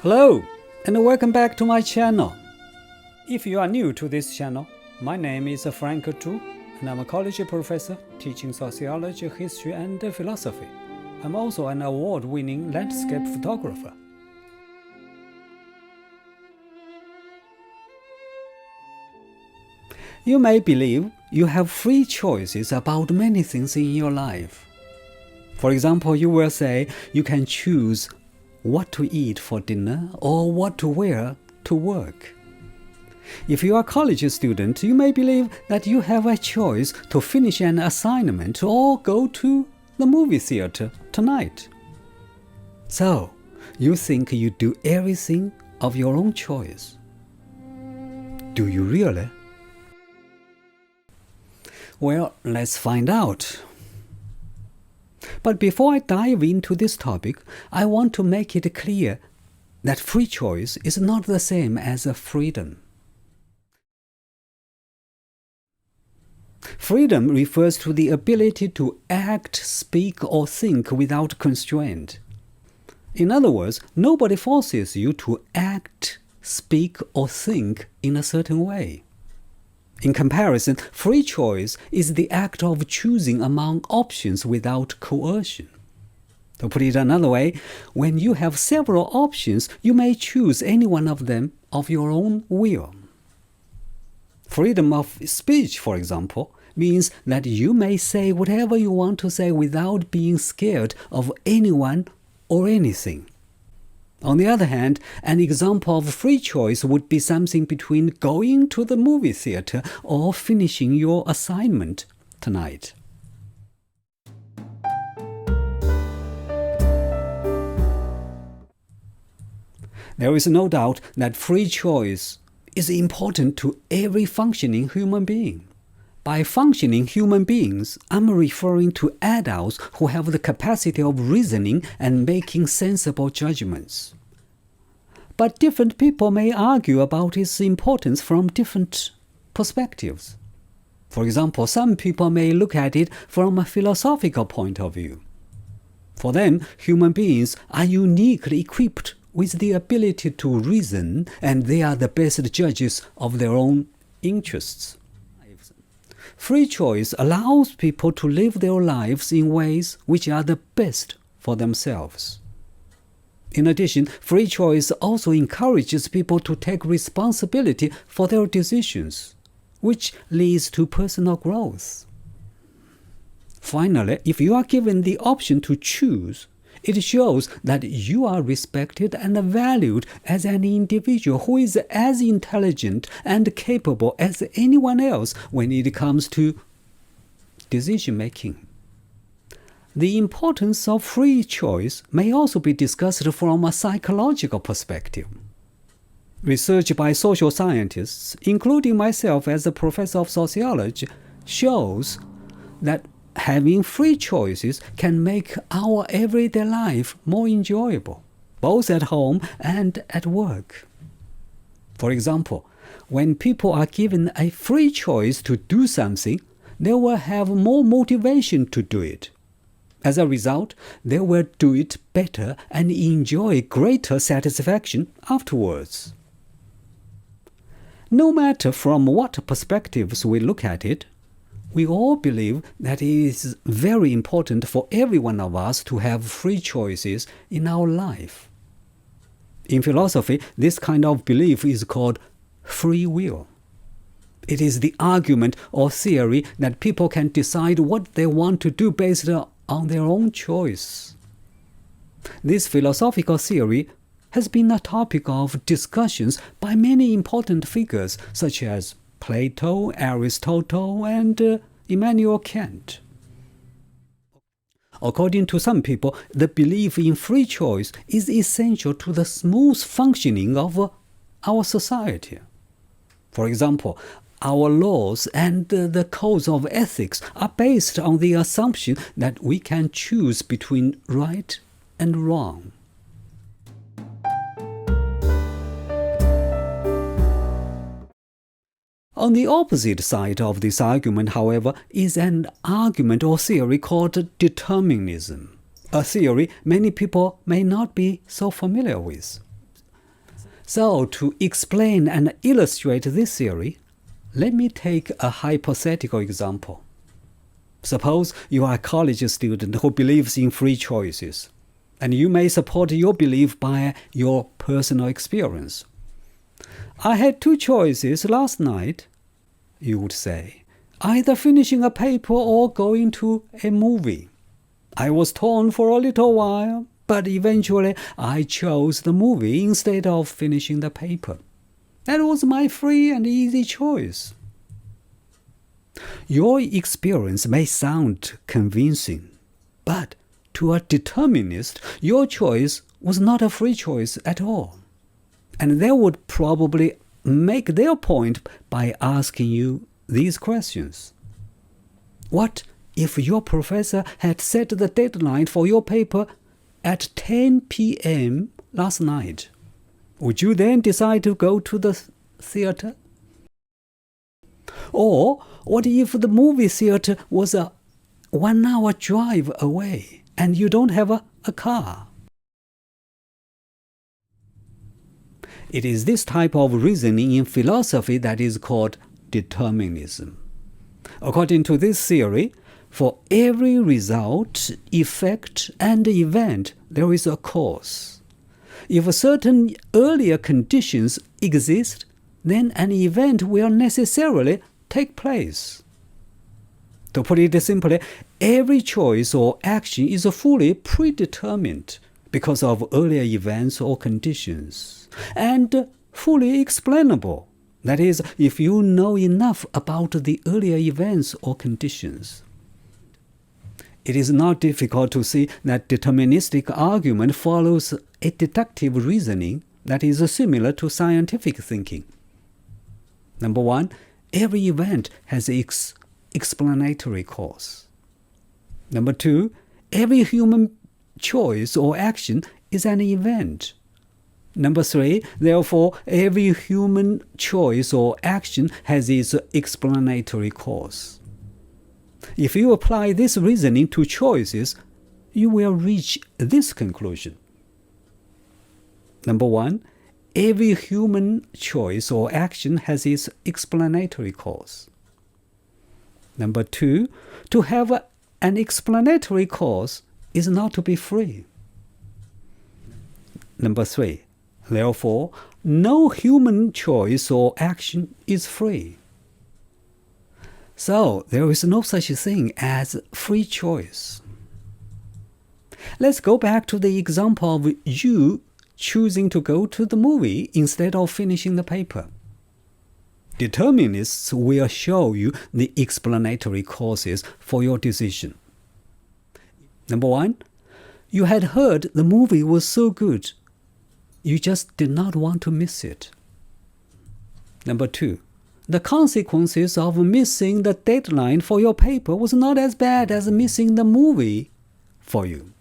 Hello, and welcome back to my channel. If you are new to this channel, my name is Frank Tu, and I'm a college professor teaching sociology, history, and philosophy. I'm also an award-winning landscape photographer. You may believe you have free choices about many things in your life. For example, you will say you can choose what to eat for dinner or what to wear to work. If you are a college student, you may believe that you have a choice to finish an assignment or go to the movie theater tonight. So, you think you do everything of your own choice. Do you really? Well, let's find out. But before I dive into this topic, I want to make it clear that free choice is not the same as a freedom. Freedom refers to the ability to act, speak, or think without constraint. In other words, nobody forces you to act, speak, or think in a certain way. In comparison, free choice is the act of choosing among options without coercion. To put it another way, when you have several options, you may choose any one of them of your own will. Freedom of speech, for example, means that you may say whatever you want to say without being scared of anyone or anything. On the other hand, an example of free choice would be something between going to the movie theater or finishing your assignment tonight. There is no doubt that free choice is important to every functioning human being. By functioning human beings, I'm referring to adults who have the capacity of reasoning and making sensible judgments. But different people may argue about its importance from different perspectives. For example, some people may look at it from a philosophical point of view. For them, human beings are uniquely equipped with the ability to reason, and they are the best judges of their own interests. Free choice allows people to live their lives in ways which are the best for themselves. In addition, free choice also encourages people to take responsibility for their decisions, which leads to personal growth. Finally, if you are given the option to choose, it shows that you are respected and valued as an individual who is as intelligent and capable as anyone else when it comes to decision-making. The importance of free choice may also be discussed from a psychological perspective. Research by social scientists, including myself as a professor of sociology, shows that having free choices can make our everyday life more enjoyable, both at home and at work. For example, when people are given a free choice to do something, they will have more motivation to do it. As a result, they will do it better and enjoy greater satisfaction afterwards. No matter from what perspectives we look at it, we all believe that it is very important for every one of us to have free choices in our life. In philosophy, this kind of belief is called free will. It is the argument or theory that people can decide what they want to do based on their own choice. This philosophical theory has been a topic of discussions by many important figures such as Plato, Aristotle, and Immanuel Kant. According to some people, the belief in free choice is essential to the smooth functioning of our society. For example, our laws and the codes of ethics are based on the assumption that we can choose between right and wrong. On the opposite side of this argument, however, is an argument or theory called determinism, a theory many people may not be so familiar with. So, to explain and illustrate this theory, let me take a hypothetical example. Suppose you are a college student who believes in free choices, and you may support your belief by your personal experience. I had two choices last night, you would say, either finishing a paper or going to a movie. I was torn for a little while, but eventually I chose the movie instead of finishing the paper. That was my free and easy choice. Your experience may sound convincing, but to a determinist, your choice was not a free choice at all. And they would probably make their point by asking you these questions. What if your professor had set the deadline for your paper at 10 p.m. last night? Would you then decide to go to the theater? Or what if the movie theater was a 1-hour drive away and you don't have a car? It is this type of reasoning in philosophy that is called determinism. According to this theory, for every result, effect, and event, there is a cause. If certain earlier conditions exist, then an event will necessarily take place. To put it simply, every choice or action is fully predetermined because of earlier events or conditions, and fully explainable. That is, if you know enough about the earlier events or conditions. It is not difficult to see that deterministic argument follows a deductive reasoning that is similar to scientific thinking. Number one, every event has its explanatory cause. Number two, every human choice or action is an event. Number three, therefore, every human choice or action has its explanatory cause. If you apply this reasoning to choices, you will reach this conclusion. Number one, every human choice or action has its explanatory cause. Number two, to have an explanatory cause is not to be free. Number three, therefore, no human choice or action is free. So, there is no such thing as free choice. Let's go back to the example of you choosing to go to the movie instead of finishing the paper. Determinists will show you the explanatory causes for your decision. Number one, you had heard the movie was so good, you just did not want to miss it. Number two, the consequences of missing the deadline for your paper was not as bad as missing the movie for you.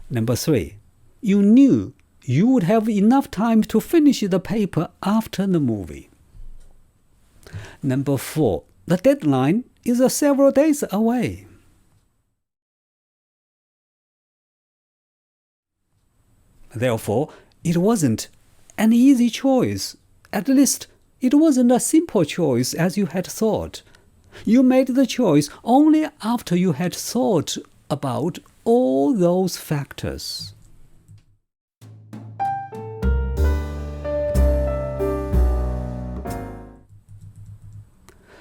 Number three, you knew you would have enough time to finish the paper after the movie. Number four, the deadline is several days away. Therefore, it wasn't an easy choice. At least, it wasn't a simple choice as you had thought. You made the choice only after you had thought about all those factors.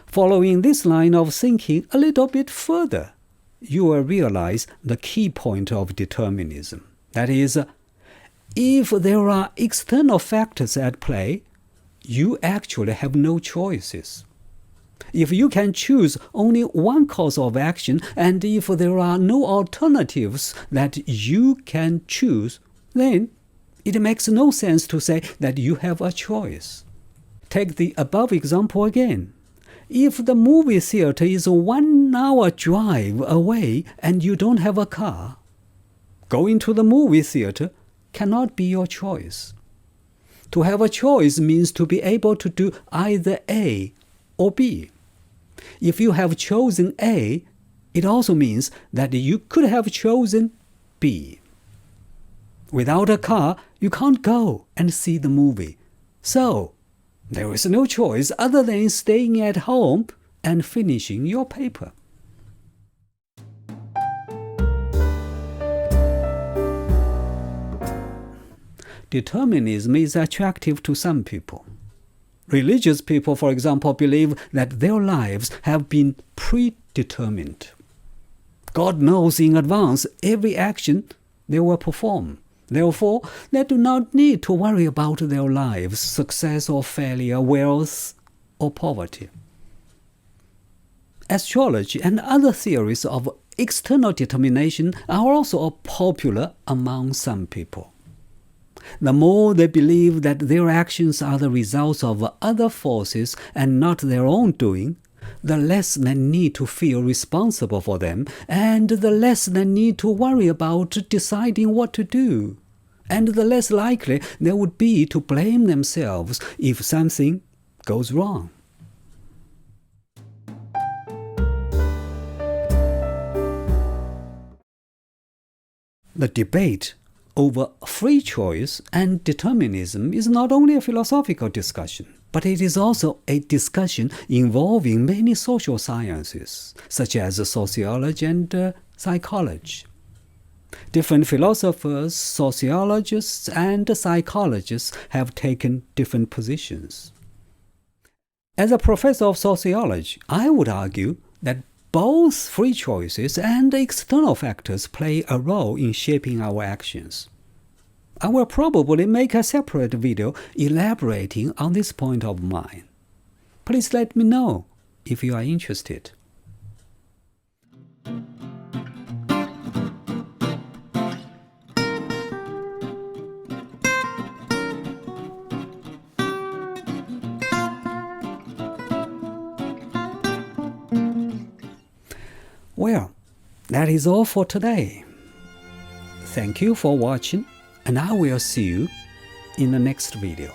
Following this line of thinking a little bit further, you will realize the key point of determinism. That is, if there are external factors at play, you actually have no choices. If you can choose only one course of action, and if there are no alternatives that you can choose, then it makes no sense to say that you have a choice. Take the above example again. If the movie theater is a 1-hour drive away and you don't have a car, going to the movie theater cannot be your choice. To have a choice means to be able to do either A or B. If you have chosen A, it also means that you could have chosen B. Without a car, you can't go and see the movie. So, there is no choice other than staying at home and finishing your paper. Determinism is attractive to some people. Religious people, for example, believe that their lives have been predetermined. God knows in advance every action they will perform. Therefore, they do not need to worry about their lives, success or failure, wealth or poverty. Astrology and other theories of external determination are also popular among some people. The more they believe that their actions are the results of other forces and not their own doing, the less they need to feel responsible for them, and the less they need to worry about deciding what to do, and the less likely they would be to blame themselves if something goes wrong. The debate over free choice and determinism is not only a philosophical discussion, but it is also a discussion involving many social sciences, such as sociology and psychology. Different philosophers, sociologists, and psychologists have taken different positions. As a professor of sociology, I would argue that both free choices and external factors play a role in shaping our actions. I will probably make a separate video elaborating on this point of mine. Please let me know if you are interested. Well, that is all for today. Thank you for watching, and I will see you in the next video.